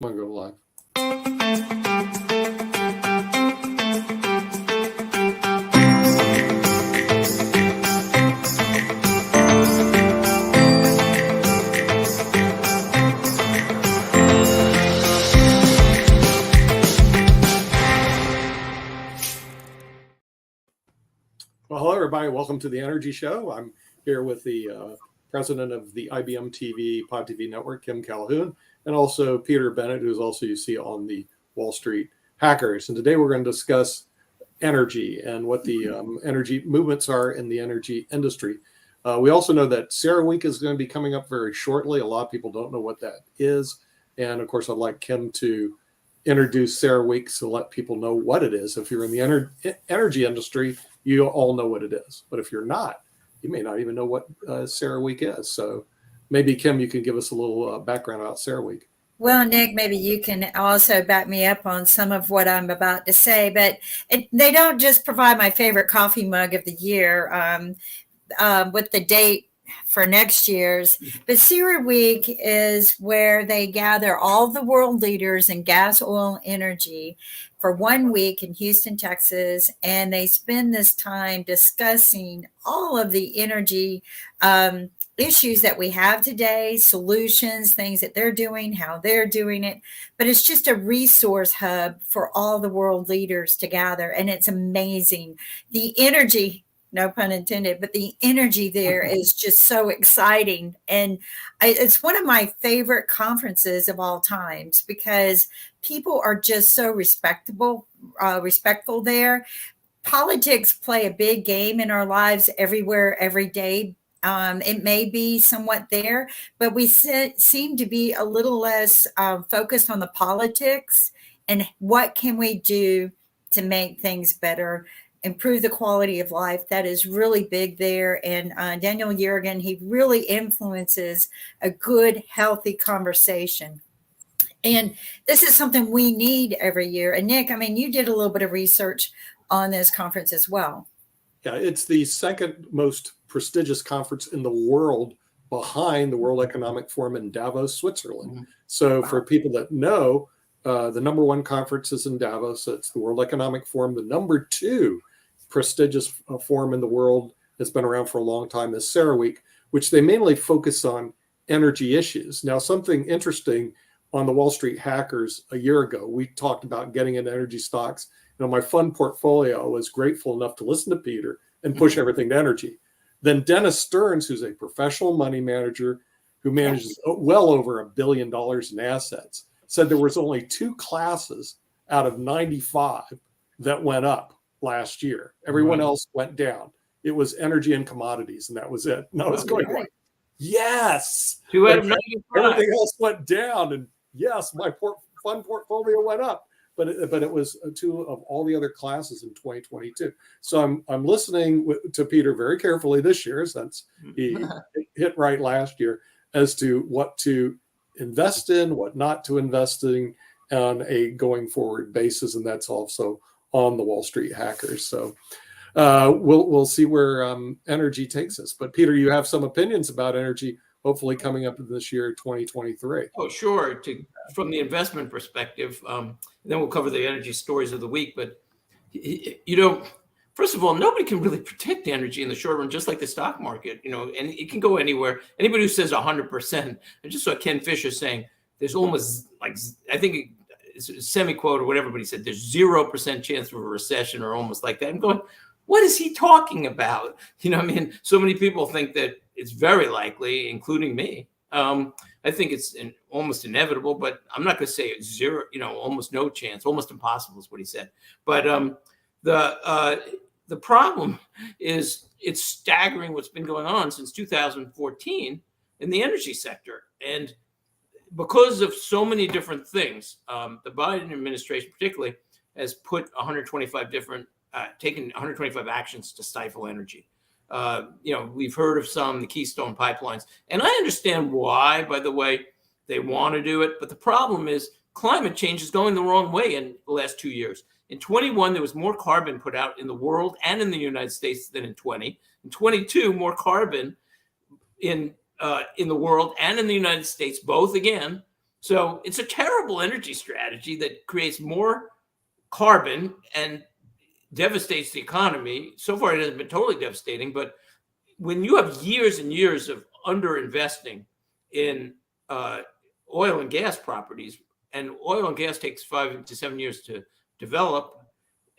I'm gonna go live. Well, hello, everybody. Welcome to the Energy Show. I'm here with the president of the IBM TV, Pod TV network, Kim Calhoun, and also Peter Bennett, who's also you see on the Wall Street Hackers. And today we're going to discuss energy and what the energy movements are in the energy industry. We also know that CERAWeek is going to be coming up very shortly. A lot of people don't know what that is. And of course, I'd like Kim to introduce CERAWeek to let people know what it is. If you're in the energy industry, you all know what it is. But if you're not, you may not even know what CERAWeek is. So maybe, Kim, you can give us a little background about CERAWeek. Well, Nick, maybe you can also back me up on some of what I'm about to say. But they don't just provide my favorite coffee mug of the year with the date for next year's. But CERAWeek is where they gather all the world leaders in gas, oil, energy for 1 week in Houston, Texas, and they spend this time discussing all of the energy issues that we have today, solutions, things that they're doing, how they're doing it. But it's just a resource hub for all the world leaders to gather, and it's amazing. The energy, no pun intended, but the energy there is just so exciting. And it's one of my favorite conferences of all times because people are just so respectful there. Politics play a big game in our lives everywhere, every day. It may be somewhat there, but we seem to be a little less focused on the politics and what can we do to make things better, improve the quality of life. That is really big there. And Daniel Yergin, he really influences a good, healthy conversation. And this is something we need every year. And Nick, I mean, you did a little bit of research on this conference as well. Yeah, it's the second most prestigious conference in the world behind the World Economic Forum in Davos, Switzerland. Mm-hmm. So for people that know, the number one conference is in Davos. So it's the World Economic Forum. The number two prestigious forum in the world that's been around for a long time is CERAWeek, which they mainly focus on energy issues. Now, something interesting on the Wall Street Hackers a year ago, we talked about getting into energy stocks. My fund portfolio was grateful enough to listen to Peter and push everything to energy. Then Dennis Stearns, who's a professional money manager who manages well over $1 billion in assets, said there was only 2 classes out of 95 that went up last year. Everyone else went down. It was energy and commodities, and that was it. No, it's going right. Yes. 2 out of 95. Everything else went down, and yes, my fund portfolio went up. But it was 2 of all the other classes in 2022. So I'm listening to Peter very carefully this year, since he hit right last year, as to what to invest in, what not to invest in on a going forward basis, and that's also on the Wall Street Hackers. So we'll see where energy takes us. But Peter, you have some opinions about energy, hopefully coming up this year, 2023. Oh, sure. From the investment perspective, then we'll cover the energy stories of the week. But, first of all, nobody can really predict energy in the short run, just like the stock market, and it can go anywhere. Anybody who says 100%, I just saw Ken Fisher saying there's almost I think it's a semi-quote or whatever, but he said there's 0% chance of a recession or almost like that. I'm going, what is he talking about? So many people think that it's very likely, including me. I think it's almost inevitable, but I'm not going to say it's 0, almost no chance, almost impossible is what he said. But the problem is it's staggering what's been going on since 2014 in the energy sector. And because of so many different things, the Biden administration particularly has put 125 taken 125 actions to stifle energy. We've heard of some, the Keystone pipelines, and I understand why, by the way, they want to do it. But the problem is climate change is going the wrong way in the last 2 years. In 21, there was more carbon put out in the world and in the United States than in 20. In 22, more carbon in the world and in the United States, both again, So it's a terrible energy strategy that creates more carbon and devastates the economy. So far, it hasn't been totally devastating, but when you have years and years of underinvesting in oil and gas properties, and oil and gas takes 5 to 7 years to develop,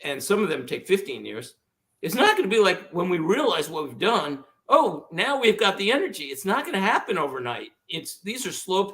and some of them take 15 years, it's not going to be like when we realize what we've done, oh, now we've got the energy. It's not going to happen overnight. These are slow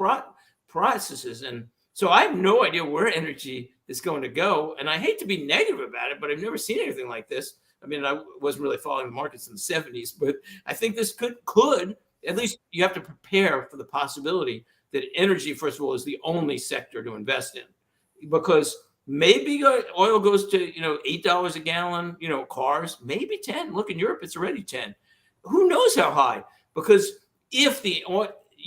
processes. And so I have no idea where energy is going to go. And I hate to be negative about it, but I've never seen anything like this. I mean, I wasn't really following the markets in the 70s, but I think this could, at least you have to prepare for the possibility that energy, first of all, is the only sector to invest in, because maybe oil goes to, $8 a gallon, cars, maybe 10. Look, in Europe, it's already 10. Who knows how high? Because if the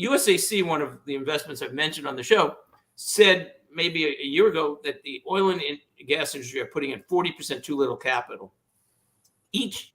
USAC, one of the investments I've mentioned on the show, said maybe a year ago that the oil and gas industry are putting in 40% too little capital each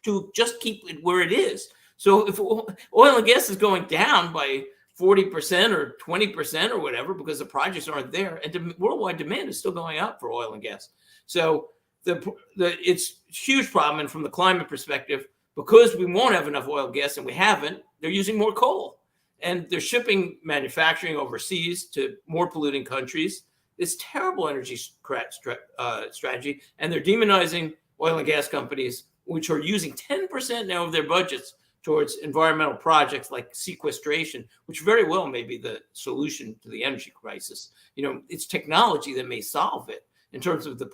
to just keep it where it is. So if oil and gas is going down by 40% or 20% or whatever, because the projects aren't there, and worldwide demand is still going up for oil and gas. So it's a huge problem. And from the climate perspective, because we won't have enough oil and gas, and we haven't, they're using more coal. And they're shipping manufacturing overseas to more polluting countries. It's terrible energy strategy. And they're demonizing oil and gas companies, which are using 10% now of their budgets towards environmental projects like sequestration, which very well may be the solution to the energy crisis. It's technology that may solve it in terms of the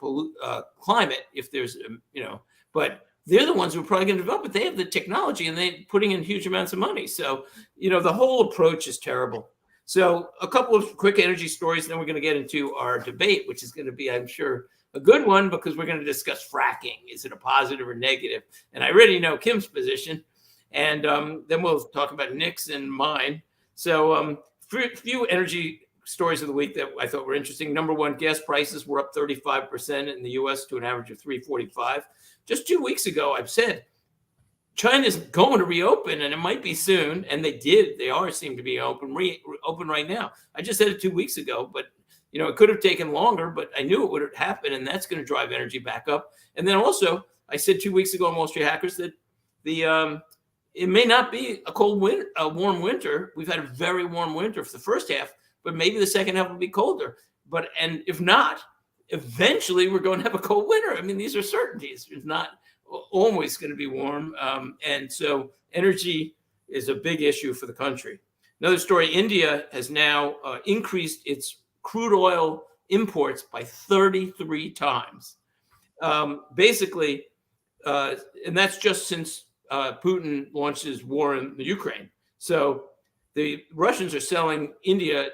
climate, if there's, but they're the ones who are probably going to develop it. They have the technology and they're putting in huge amounts of money. So, the whole approach is terrible. So a couple of quick energy stories, and then we're going to get into our debate, which is going to be, I'm sure, a good one, because we're going to discuss fracking. Is it a positive or negative? And I already know Kim's position. And then we'll talk about Nick's and mine. So few energy stories of the week that I thought were interesting. Number one, gas prices were up 35% in the U.S. to an average of $3.45. Just 2 weeks ago, I've said China's going to reopen, and it might be soon. And they did. They seem to be open right now. I just said it 2 weeks ago, but it could have taken longer, but I knew it would happen, and that's going to drive energy back up. And then also, I said 2 weeks ago on Wall Street Hackers that it may not be a warm winter. We've had a very warm winter for the first half, but maybe the second half will be colder. And if not, eventually we're going to have a cold winter. I mean, these are certainties. It's not always going to be warm. And so energy is a big issue for the country. Another story, India has now increased its crude oil imports by 33 times. Basically, and that's just since Putin launched his war in the Ukraine. So the Russians are selling India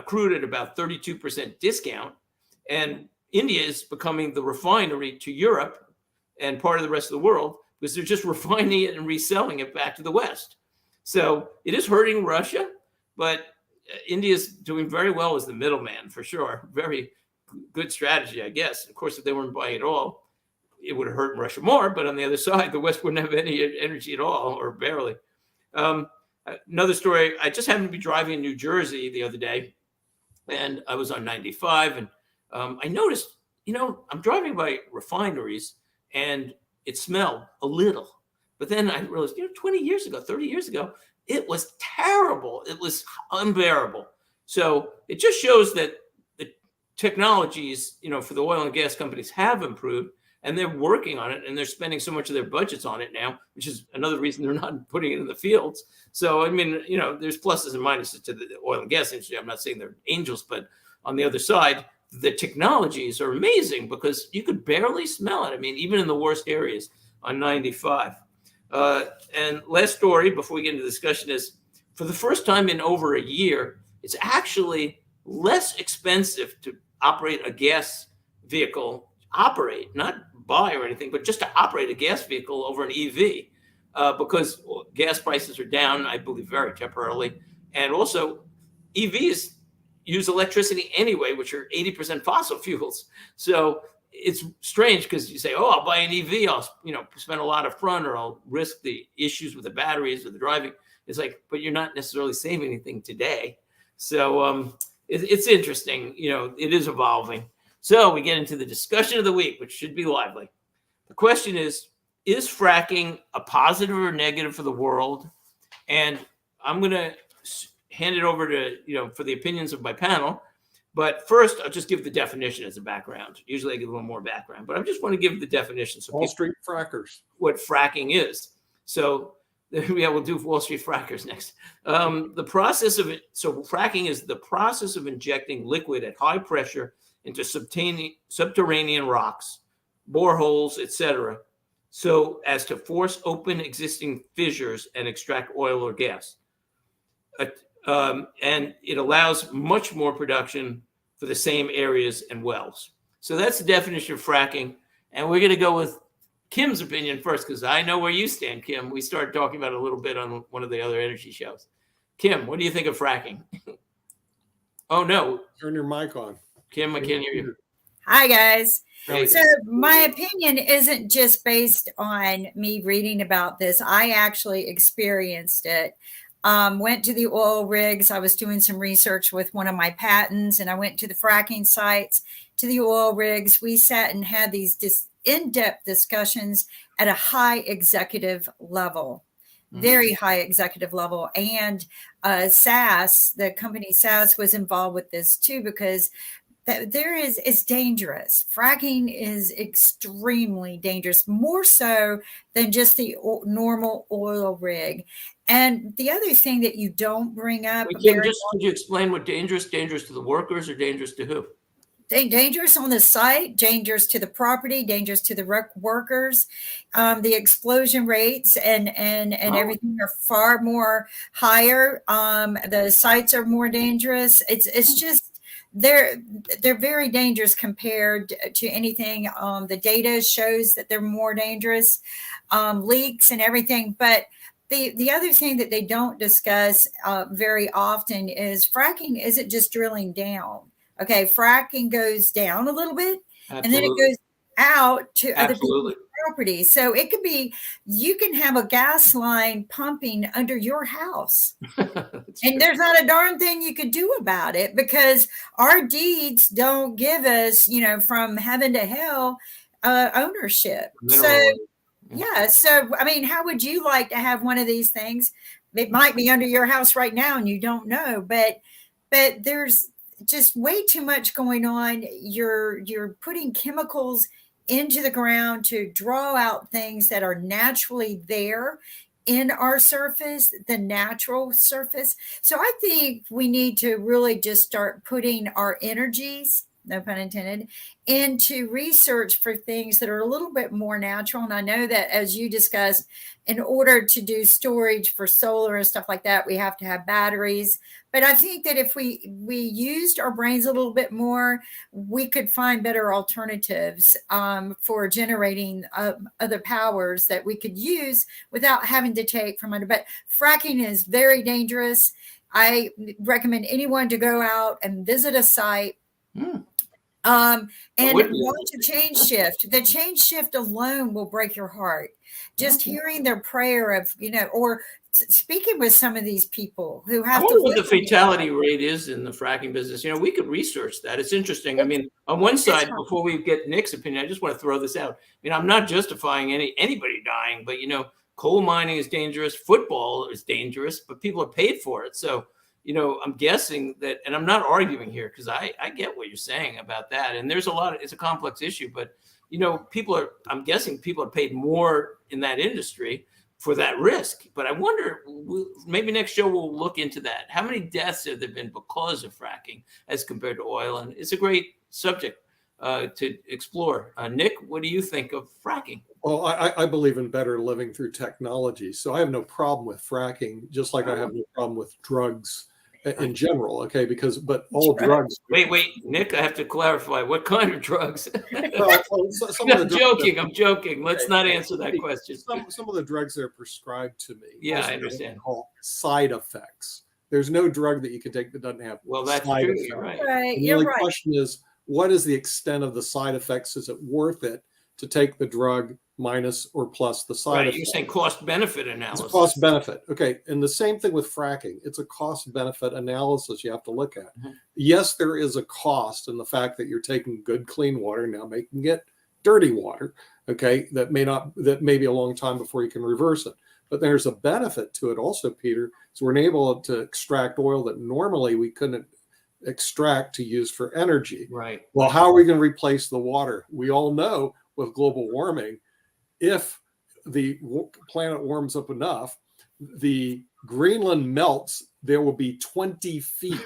crude at about 32% discount, and India is becoming the refinery to Europe and part of the rest of the world, because they're just refining it and reselling it back to the West. So it is hurting Russia, but India is doing very well as the middleman, for sure. Very good strategy, I guess. Of course, if they weren't buying it all, it would have hurt Russia more. But on the other side, the West wouldn't have any energy at all, or barely. Another story, I just happened to be driving in New Jersey the other day, and I was on 95, and I noticed, I'm driving by refineries, and it smelled a little. But then I realized, 20 years ago, 30 years ago, it was terrible. It was unbearable. So it just shows that the technologies, for the oil and gas companies have improved, and they're working on it, and they're spending so much of their budgets on it now, which is another reason they're not putting it in the fields. So, I mean, there's pluses and minuses to the oil and gas industry. I'm not saying they're angels, but on the other side, the technologies are amazing because you could barely smell it. I mean, even in the worst areas on 95. And last story before we get into the discussion is, for the first time in over a year, it's actually less expensive to operate a gas vehicle, not buy or anything, but just to operate a gas vehicle over an EV, because gas prices are down, I believe, very temporarily. And also EVs use electricity anyway, which are 80% fossil fuels. So it's strange because you say, oh, I'll buy an EV, I'll spend a lot up front, or I'll risk the issues with the batteries or the driving. It's like, but you're not necessarily saving anything today. So it's interesting. It is evolving. So we get into the discussion of the week, which should be lively. The question is fracking a positive or negative for the world? And I'm going to hand it over to, for the opinions of my panel. But first, I'll just give the definition as a background. Usually I give a little more background, but I just want to give the definition. So Wall Street frackers. What fracking is. So yeah, we'll do Wall Street frackers next. The process of it. So fracking is the process of injecting liquid at high pressure into subterranean rocks, boreholes, etc., so as to force open existing fissures and extract oil or gas. And it allows much more production for the same areas and wells. So that's the definition of fracking. And we're going to go with Kim's opinion first, because I know where you stand, Kim. We started talking about it a little bit on one of the other energy shows. Kim, what do you think of fracking? Oh, no. Turn your mic on. Kim, I can't hear you. Hi, guys. Hey. So my opinion isn't just based on me reading about this. I actually experienced it. Went to the oil rigs. I was doing some research with one of my patents, and I went to the fracking sites, to the oil rigs. We sat and had these in-depth discussions at a high executive level, very high executive level. And SAS, the company SAS, was involved with this too, because it's dangerous. Fracking is extremely dangerous, more so than just the normal oil rig. And the other thing that you don't bring up. Could you explain what dangerous to the workers or dangerous to who? Dangerous on the site, dangerous to the property, dangerous to the workers. The explosion rates and everything are far more higher. The sites are more dangerous. It's just they're very dangerous compared to anything. The data shows that they're more dangerous, leaks and everything. But the other thing that they don't discuss very often is fracking isn't just drilling down. Okay, fracking goes down a little bit, Absolutely. And then it goes out to other Absolutely. people's property. So it could be, you can have a gas line pumping under your house. And there's not a darn thing you could do about it, because our deeds don't give us, from heaven to hell, ownership. Yeah. So, I mean, how would you like to have one of these things? It might be under your house right now and you don't know, but there's just way too much going on. You're putting chemicals into the ground to draw out things that are naturally there in our surface, the natural surface. So I think we need to really just start putting our energies, no pun intended, into research for things that are a little bit more natural. And I know that, as you discussed, in order to do storage for solar and stuff like that, we have to have batteries. But I think that if we used our brains a little bit more, we could find better alternatives for generating other powers that we could use without having to take from under. But fracking is very dangerous. I recommend anyone to go out and visit a site. And watch a change shift. The change shift alone will break your heart. Just hearing their prayer of, or speaking with some of these people who have to. What the fatality rate is in the fracking business. We could research that. It's interesting. I mean, on one side, before we get Nick's opinion, I just want to throw this out. I'm not justifying anybody dying, but coal mining is dangerous. Football is dangerous, but people are paid for it. So, I'm guessing that, and I'm not arguing here, because I get what you're saying about that. And there's it's a complex issue, but, I'm guessing people are paid more in that industry for that risk. But I wonder, maybe next show we'll look into that. How many deaths have there been because of fracking as compared to oil? And it's a great subject to explore. Nick, what do you think of fracking? Well, I believe in better living through technology. So I have no problem with fracking, just like I have no problem with drugs in general. Okay, but all drugs. Wait, Nick, I have to clarify. What kind of drugs? I'm joking. Let's not answer that question. Some of the drugs that are prescribed to me. Yeah, I understand. Call side effects. There's no drug that you can take that doesn't have. Well, that's side true. effects. You're right. The only question is, what is the extent of the side effects? Is it worth it to take the drug minus or plus the side Right. effect. You're saying cost benefit It's analysis. cost benefit. Okay. And the same thing with fracking. It's a cost benefit analysis you have to look at. Mhm. Yes, there is a cost in the fact that you're taking good, clean water, now making it dirty water. Okay. That may be a long time before you can reverse it. But there's a benefit to it also, Peter. So we're able to extract oil that normally we couldn't extract to use for energy. Right. Well, how are we going to replace the water? We all know with global warming, if the planet warms up enough, the Greenland melts, there will be 20 feet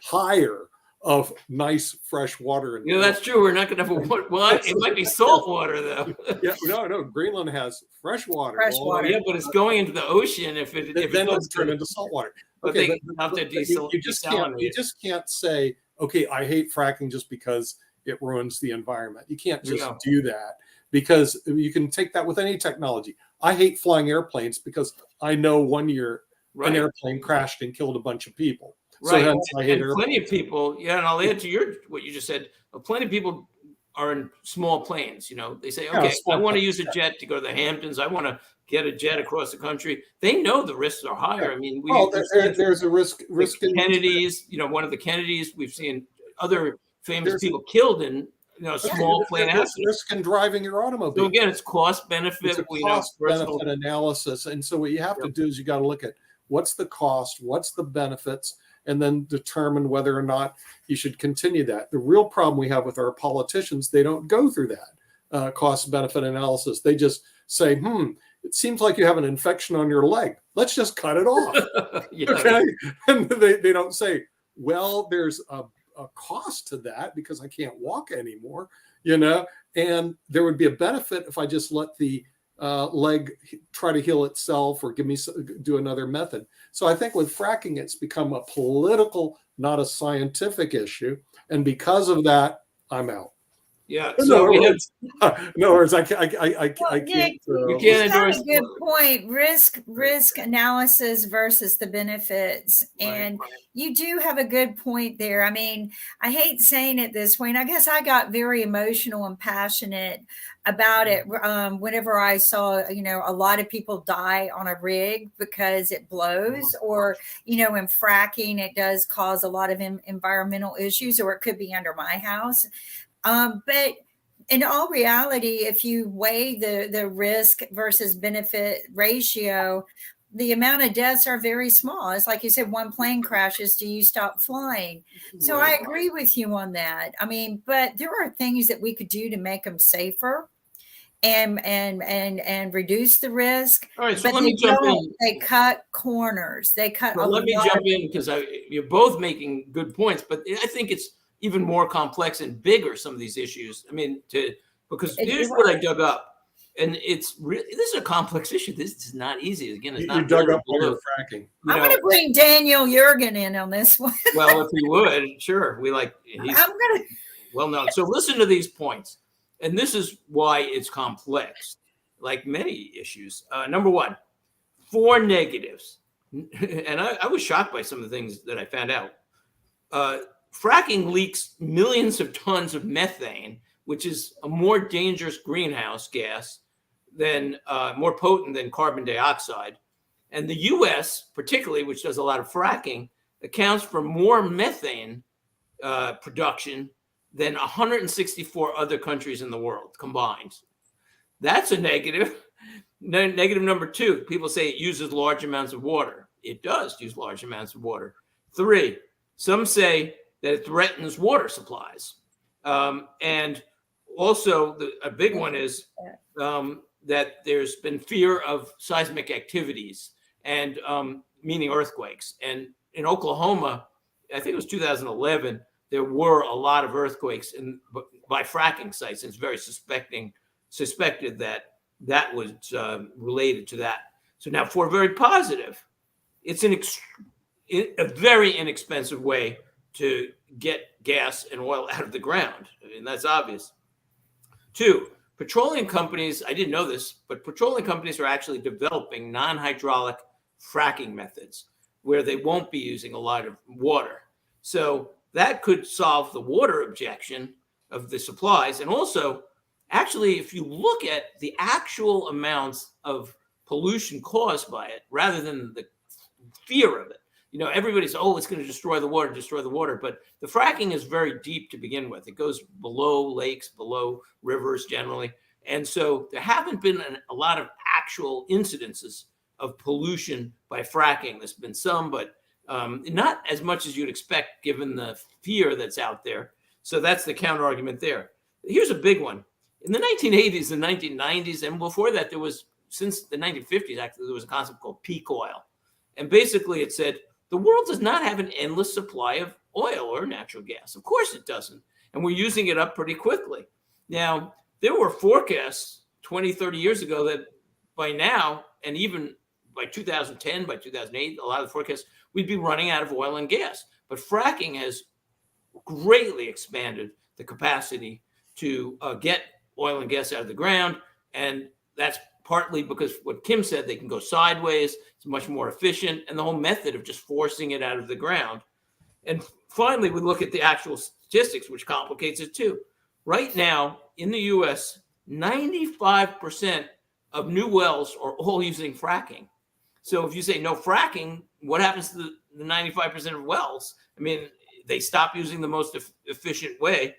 higher of nice fresh water. You know, that's true. We're not going to have a water. Well, it might be salt water, though. Yeah, no. Greenland has fresh water. Fresh water. Yeah, but it's going into the ocean if it Then does it'll turn into salt water. But Okay, they have to you just can't say, okay, I hate fracking just because it ruins the environment. You can't just No. do that, because you can take that with any technology. I hate flying airplanes because I know one year Right. an airplane crashed and killed a bunch of people. So Right. hence I hate And plenty airplanes. of people, yeah, and I'll add to what you just said. Plenty of people are in small planes. You know, they say, Yeah, okay, small I want to planes, use a jet to go to the Hamptons. I want to get a jet across the country. They know the risks are higher. I mean, Well, there's a risk in Kennedys, you know, one of the Kennedys, we've seen other famous There's- people killed in, you know, small plane there's accidents. risk in driving your So automobile. again, it's cost benefit. It's a We know cost personal. benefit analysis. And so what you have to do is you got to look at what's the cost, what's the benefits, and then determine whether or not you should continue that. The real problem we have with our politicians, they don't go through that cost benefit analysis. They just say, it seems like you have an infection on your leg. Let's just cut it off. Yeah. Okay. And they don't say, well, there's a cost to that because I can't walk anymore, and there would be a benefit if I just let the leg try to heal itself or do another method. So I think with fracking, it's become a political, not a scientific issue. And because of that, I'm out. Yeah. In So we have, other words, I can't. Nick, you can't That's endorse. a good point. Risk analysis versus the benefits. And you do have a good point there. I mean, I hate saying it this way, and I guess I got very emotional and passionate about it whenever I saw, a lot of people die on a rig because it blows, or, in fracking, it does cause a lot of environmental issues, or it could be under my house. But in all reality, if you weigh the risk versus benefit ratio, the amount of deaths are very small. It's like you said, one plane crashes, do you stop flying? So I agree with you on that. I mean, but there are things that we could do to make them safer and reduce the risk. All right, so But let me jump in. they cut corners. They cut. Well, let me jump in because you're both making good points, but I think it's even more complex and bigger, some of these issues. I mean, because here's what I dug up, and this is a complex issue. This is not easy. Again, it's not. You dug up on your fracking. I'm going to bring Daniel Jurgen in on this one. Well, if you would, sure. He's well known. So listen to these points, and this is why it's complex, like many issues. Number one, 4 negatives, and I was shocked by some of the things that I found out. Fracking leaks millions of tons of methane, which is a more dangerous greenhouse gas more potent than carbon dioxide. And the U.S., particularly, which does a lot of fracking, accounts for more methane production than 164 other countries in the world combined. That's a negative. Negative number 2, people say it uses large amounts of water. It does use large amounts of water. 3, some say that it threatens water supplies. And also a big one is that there's been fear of seismic activities and meaning earthquakes. And in Oklahoma, I think it was 2011, there were a lot of earthquakes by fracking sites. It's very suspected that was related to that. So now for very positive, it's a very inexpensive way to get gas and oil out of the ground. I mean, that's obvious. 2, petroleum companies, I didn't know this, but petroleum companies are actually developing non-hydraulic fracking methods where they won't be using a lot of water. So that could solve the water objection of the supplies. And also, actually, if you look at the actual amounts of pollution caused by it, rather than the fear of it, everybody's, oh, it's going to destroy the water. But the fracking is very deep to begin with. It goes below lakes, below rivers generally. And so there haven't been a lot of actual incidences of pollution by fracking. There's been some, but not as much as you'd expect given the fear that's out there. So that's the counter argument there. Here's a big one. In the 1980s and 1990s, and before that, since the 1950s, actually, there was a concept called peak oil. And basically it said, the world does not have an endless supply of oil or natural gas. Of course it doesn't. And we're using it up pretty quickly. Now, there were forecasts 20, 30 years ago that by now, and even by 2010, by 2008, a lot of the forecasts, we'd be running out of oil and gas. But fracking has greatly expanded the capacity to get oil and gas out of the ground. And that's partly because what Kim said, they can go sideways. It's much more efficient. And the whole method of just forcing it out of the ground. And finally, we look at the actual statistics, which complicates it too. Right now in the US, 95% of new wells are all using fracking. So if you say no fracking, what happens to the 95% of wells? I mean, they stop using the most efficient way.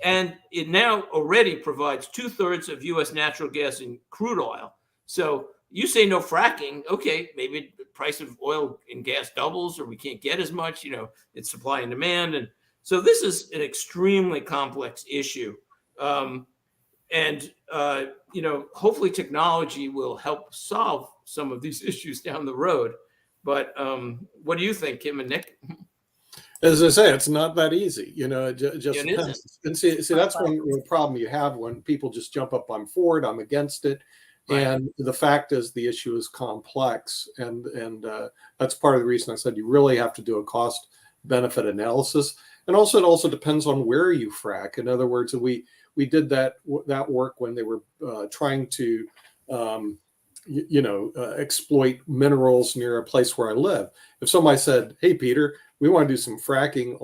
And it now already provides 2/3 of US natural gas and crude oil. So you say no fracking, okay, maybe the price of oil and gas doubles, or we can't get as much, it's supply and demand. And so this is an extremely complex issue. Hopefully technology will help solve some of these issues down the road. But what do you think, Kim and Nick? As I say, it's not that easy. It just It depends. And see, that's one problem you have when people just jump up, I'm for it, I'm against it. Right. And the fact is the issue is complex. And that's part of the reason I said you really have to do a cost benefit analysis. And also, it also depends on where you frack. In other words, we did that work when they were trying to exploit minerals near a place where I live. If somebody said, hey, Peter, we want to do some fracking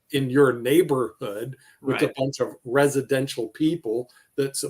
in your neighborhood with a bunch of residential people that's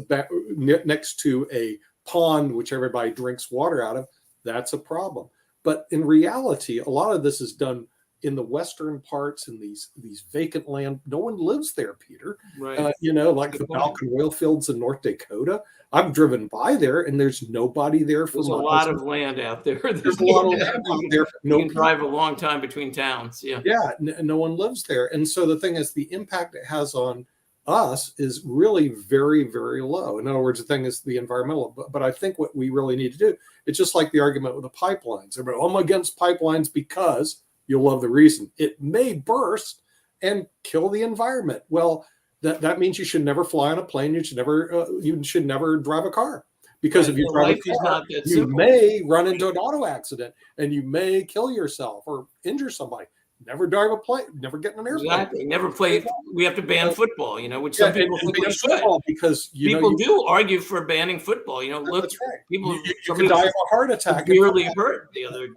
next to a pond, which everybody drinks water out of, that's a problem. But in reality, a lot of this is done in the western parts, in these vacant land. No one lives there, Peter. Right. Like the Balkan oil fields in North Dakota. I've driven by there, and there's nobody there. There's a lot of land out there. There's a lot of land out there. You can drive a long time between towns. Yeah. Yeah, no one lives there. And so the thing is, the impact it has on us is really very, very low. In other words, the thing is the environmental. But I think what we really need to do, it's just like the argument with the pipelines. Everybody, I'm against pipelines because you'll love the reason. It may burst and kill the environment. Well, that means you should never fly on a plane. You should never drive a car, because if you drive a car, you may run into an auto accident and you may kill yourself or injure somebody. Never drive a plane. Never get in an airplane. Exactly. Never play. We have to ban football. Which some people think we should. Because people do argue for banning football. Look, right. People you could die of a heart attack. Severely hurt the other.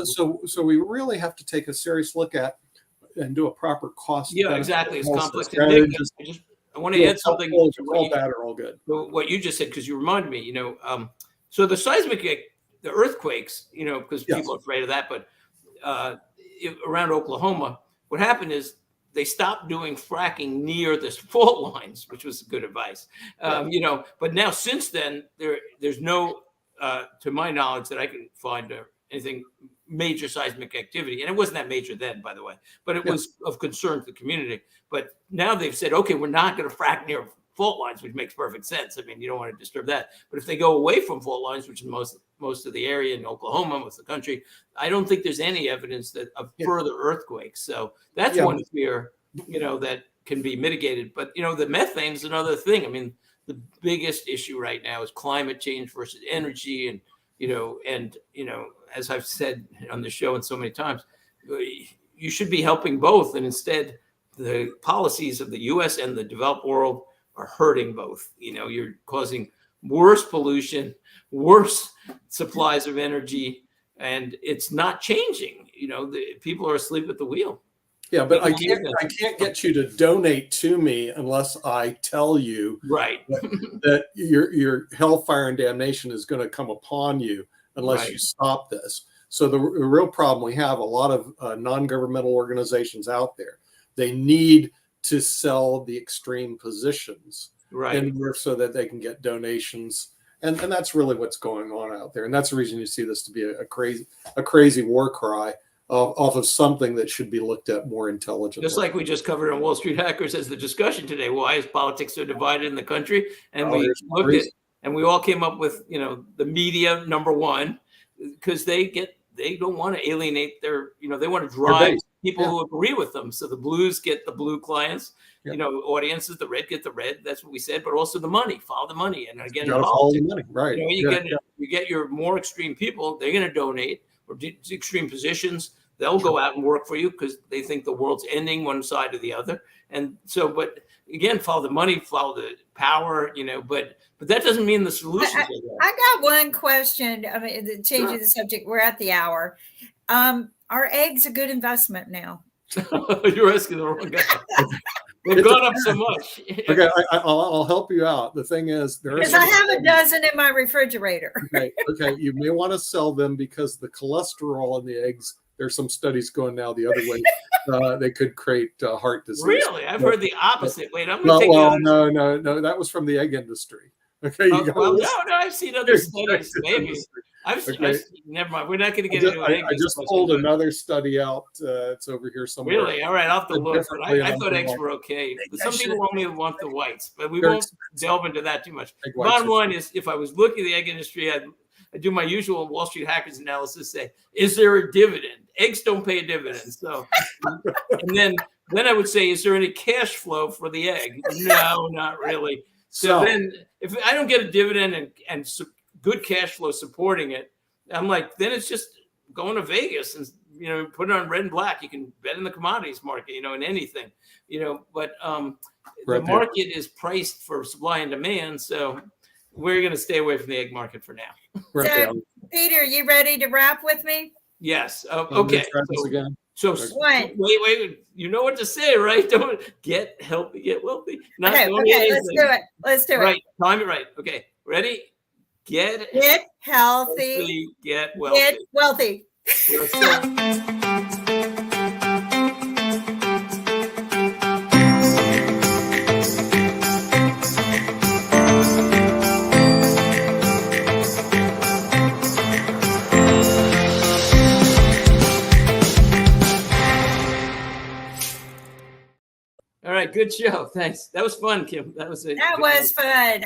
So we really have to take a serious look at and do a proper cost. Yeah, exactly. It's complex. I want to add something. All bad or all good. What you just said, because you reminded me. So the seismic, the earthquakes. Because people are afraid of that, but. Around Oklahoma, what happened is they stopped doing fracking near the fault lines, which was good advice. But now since then, there's no, to my knowledge, that I can find anything major seismic activity. And it wasn't that major then, by the way, but it was of concern to the community. But now they've said, okay, we're not going to frack near fault lines, which makes perfect sense. I mean, you don't want to disturb that. But if they go away from fault lines, which is most of the area in Oklahoma, most of the country, I don't think there's any evidence of further earthquakes. So that's one fear, that can be mitigated. But, the methane is another thing. I mean, the biggest issue right now is climate change versus energy. And, as I've said on the show and so many times, you should be helping both. And instead, the policies of the U.S. and the developed world are hurting both. You're causing worse pollution, worse supplies of energy, and it's not changing. The people are asleep at the wheel. Yeah, but I People use can't get you to donate to me unless I tell you Right. that your hellfire and damnation is going to come upon you unless Right. you stop this. So the real problem we have, a lot of non-governmental organizations out there, they need to sell the extreme positions Right. in order so that they can get donations. And that's really what's going on out there. And that's the reason you see this to be a crazy war cry off of something that should be looked at more intelligently. Just like we just covered on Wall Street Hackers as the discussion today. Why is politics so divided in the country? And we looked at, and we all came up with, the media number one, because they don't want to alienate their, they want to drive people who agree with them. So the blues get the blue clients, audiences, the red get the red. That's what we said, but also the money, follow the money. And again, follow the money, right? You get your more extreme people, they're going to donate or do extreme positions. They'll go out and work for you because they think the world's ending one side or the other. And so, but again, follow the money, follow the power, but that doesn't mean the solution. I got one question. I mean, changing the subject, we're at the hour. Are eggs a good investment now? You're asking the wrong guy. They've gone up so much. Okay, I'll help you out. The thing is, because I have a dozen in my refrigerator. Okay, you may want to sell them because the cholesterol in the eggs, there's some studies going now the other way. They could create heart disease. Really? I've heard the opposite. Wait, I'm going to take no. That was from the egg industry. Okay. No, I've seen other studies. Maybe. Never mind. We're not going to get into it. I just pulled another study out. It's over here somewhere. Really? All right, I'll have to look. I thought eggs were okay. Some people only want the whites, but we won't delve into that too much. Bottom line is, if I was looking at the egg industry, I'd do my usual Wall Street Hackers analysis. Say, is there a dividend? Eggs don't pay a dividend. So, and then I would say, is there any cash flow for the egg? No, not really. So then, if I don't get a dividend and good cash flow supporting it, I'm like, then it's just going to Vegas and put it on red and black. You can bet in the commodities market, in anything, But the market is priced for supply and demand, so we're going to stay away from the egg market for now. So, Peter, you ready to wrap with me? Yes. Okay. So wait. You know what to say, right? Don't get healthy, get wealthy. Okay, let's do it. Right. Time it right. Okay. Ready? Get healthy. Get wealthy. Get wealthy. All right, good show. Thanks. That was fun, Kim. That was fun.